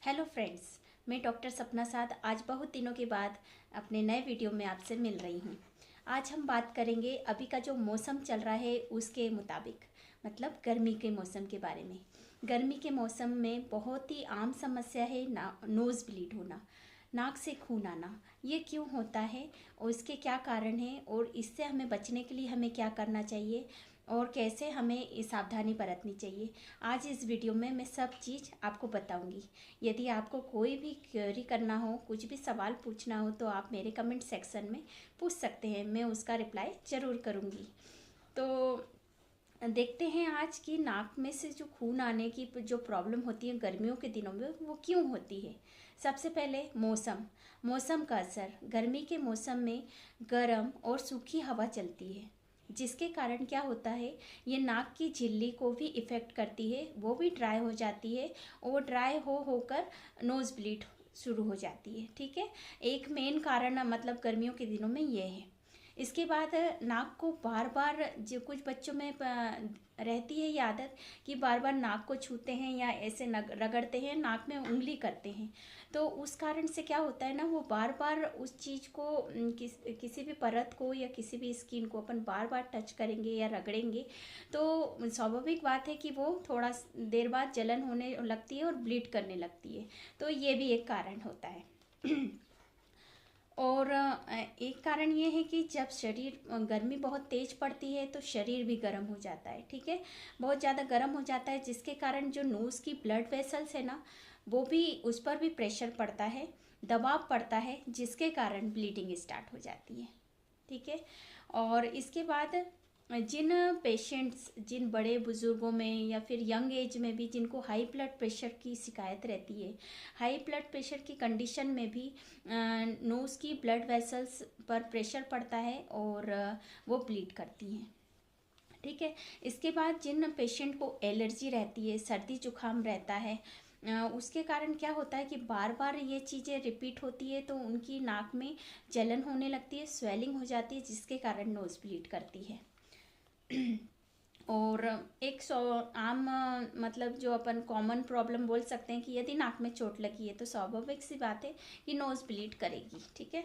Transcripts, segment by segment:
Hello friends, मैं doctor सपना साध आज बहुत दिनों के बाद अपने नए वीडियो में आपसे मिल रही हूँ। आज हम बात करेंगे अभी का जो मौसम चल रहा है उसके मुताबिक, मतलब गर्मी के मौसम के बारे में। गर्मी के मौसम में बहुत ही आम समस्या है नोज़ ब्लीड होना, नाक से खून आना। ये क्यों होता है और इसके क्या कारण हैं और इससे हमें बचने के लिए हमें क्या करना चाहिए और कैसे हमें सावधानी बरतनी चाहिए। आज इस वीडियो में मैं सब चीज़ आपको बताऊंगी। यदि आपको कोई भी क्वेरी करना हो, कुछ भी सवाल पूछना हो तो आप मेरे कमेंट सेक्शन में पूछ सकते हैं, मैं उसका रिप्लाई ज़रूर करूंगी। तो देखते हैं आज की नाक में से जो खून आने की जो प्रॉब्लम होती है गर्मियों के दिनों में वो क्यों होती है। सबसे पहले मौसम का असर। गर्मी के मौसम में गर्म और सूखी हवा चलती है जिसके कारण क्या होता है, ये नाक की झिल्ली को भी इफ़ेक्ट करती है, वो भी ड्राई हो जाती है और ड्राई होकर नोज़ ब्लीड शुरू हो जाती है। ठीक है, एक मेन कारण मतलब गर्मियों के दिनों में ये है। इसके बाद नाक को बार बार, जो कुछ बच्चों में रहती है ये आदत कि बार बार नाक को छूते हैं या ऐसे रगड़ते हैं, नाक में उंगली करते हैं, तो उस कारण से क्या होता है ना, वो बार बार उस चीज़ को किसी भी परत को या किसी भी स्किन को अपन बार बार टच करेंगे या रगड़ेंगे तो स्वाभाविक बात है कि वो थोड़ा देर बाद जलन होने लगती है और ब्लीड करने लगती है। तो ये भी एक कारण होता है। और एक कारण ये है कि जब शरीर गर्मी बहुत तेज़ पड़ती है तो शरीर भी गर्म हो जाता है। ठीक है, बहुत ज़्यादा गर्म हो जाता है जिसके कारण जो नोज़ की ब्लड वेसल्स है ना, वो भी, उस पर भी प्रेशर पड़ता है, दबाव पड़ता है, जिसके कारण ब्लीडिंग स्टार्ट हो जाती है। ठीक है, और इसके बाद जिन बड़े बुज़ुर्गों में या फिर यंग एज में भी जिनको हाई ब्लड प्रेशर की शिकायत रहती है, हाई ब्लड प्रेशर की कंडीशन में भी नोज़ की ब्लड वेसल्स पर प्रेशर पड़ता है और वो ब्लीड करती हैं। ठीक है, इसके बाद जिन पेशेंट को एलर्जी रहती है, सर्दी जुकाम रहता है, उसके कारण क्या होता है कि बार बार ये चीज़ें रिपीट होती है तो उनकी नाक में जलन होने लगती है, स्वेलिंग हो जाती है, जिसके कारण नोज़ ब्लीड करती है। और एक आम मतलब जो अपन कॉमन प्रॉब्लम बोल सकते हैं कि यदि नाक में चोट लगी है तो स्वाभाविक सी बात है कि नोज़ ब्लीड करेगी। ठीक है,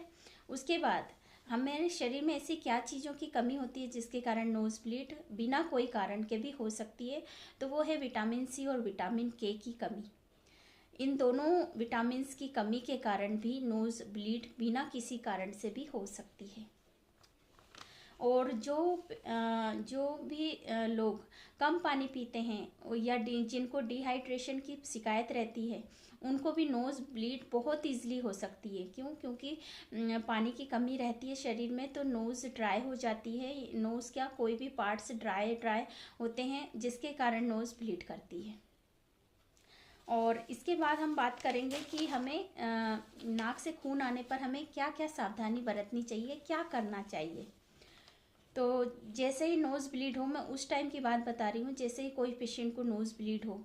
उसके बाद हमारे शरीर में ऐसी क्या चीज़ों की कमी होती है जिसके कारण नोज़ ब्लीड बिना कोई कारण के भी हो सकती है, तो वो है विटामिन सी और विटामिन के की कमी। इन दोनों विटामिन्स की कमी के कारण भी नोज़ ब्लीड बिना किसी कारण से भी हो सकती है। और जो भी लोग कम पानी पीते हैं या जिनको डिहाइड्रेशन की शिकायत रहती है, उनको भी नोज़ ब्लीड बहुत ईजिली हो सकती है। क्यों? क्योंकि पानी की कमी रहती है शरीर में तो नोज़ ड्राई हो जाती है। नोज़ क्या, कोई भी पार्ट्स ड्राई होते हैं जिसके कारण नोज़ ब्लीड करती है। और इसके बाद हम बात करेंगे कि हमें नाक से खून आने पर हमें क्या क्या सावधानी बरतनी चाहिए, क्या करना चाहिए। तो जैसे ही नोज़ ब्लीड हो, मैं उस टाइम की बात बता रही हूँ, जैसे ही कोई पेशेंट को नोज़ ब्लीड हो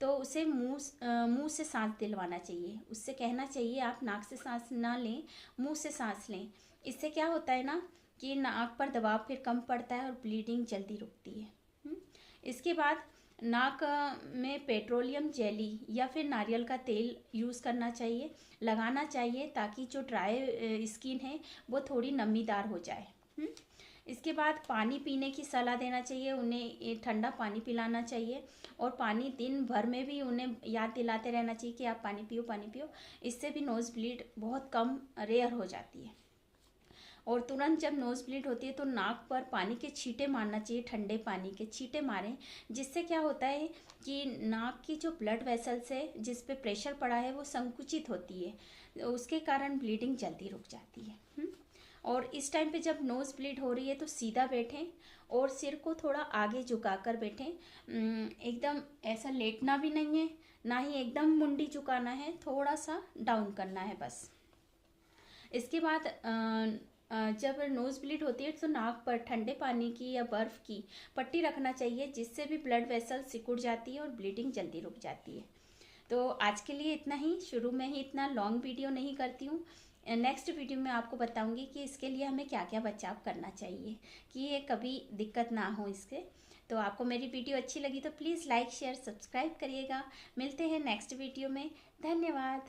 तो उसे मुंह से सांस दिलवाना चाहिए। उससे कहना चाहिए आप नाक से सांस ना लें, मुंह से सांस लें। इससे क्या होता है ना कि नाक पर दबाव फिर कम पड़ता है और ब्लीडिंग जल्दी रुकती है। इसके बाद नाक में पेट्रोलियम जेली या फिर नारियल का तेल यूज़ करना चाहिए, लगाना चाहिए, ताकि जो ड्राई स्किन है वो थोड़ी नमीदार हो जाए। इसके बाद पानी पीने की सलाह देना चाहिए, उन्हें ठंडा पानी पिलाना चाहिए और पानी दिन भर में भी उन्हें याद दिलाते रहना चाहिए कि आप पानी पियो, पानी पियो। इससे भी नोज़ ब्लीड बहुत कम, रेयर हो जाती है। और तुरंत जब नोज़ ब्लीड होती है तो नाक पर पानी के छींटे मारना चाहिए, ठंडे पानी के छींटे मारें, जिससे क्या होता है कि नाक की जो ब्लड वेसल्स है जिस पे प्रेशर पड़ा है वो संकुचित होती है, उसके कारण ब्लीडिंग जल्दी रुक जाती है। और इस टाइम पे जब नोज़ ब्लीड हो रही है तो सीधा बैठें और सिर को थोड़ा आगे झुकाकर बैठें। एकदम ऐसा लेटना भी नहीं है, ना ही एकदम मुंडी झुकाना है, थोड़ा सा डाउन करना है बस। इसके बाद जब नोज़ ब्लीड होती है तो नाक पर ठंडे पानी की या बर्फ़ की पट्टी रखना चाहिए, जिससे भी ब्लड वेसल सिकुड़ जाती है और ब्लीडिंग जल्दी रुक जाती है। तो आज के लिए इतना ही, शुरू में ही इतना लॉन्ग वीडियो नहीं करती हूँ। नेक्स्ट वीडियो में आपको बताऊंगी कि इसके लिए हमें क्या क्या बचाव करना चाहिए कि ये कभी दिक्कत ना हो इसके। तो आपको मेरी वीडियो अच्छी लगी तो प्लीज़ लाइक शेयर सब्सक्राइब करिएगा। मिलते हैं नेक्स्ट वीडियो में। धन्यवाद।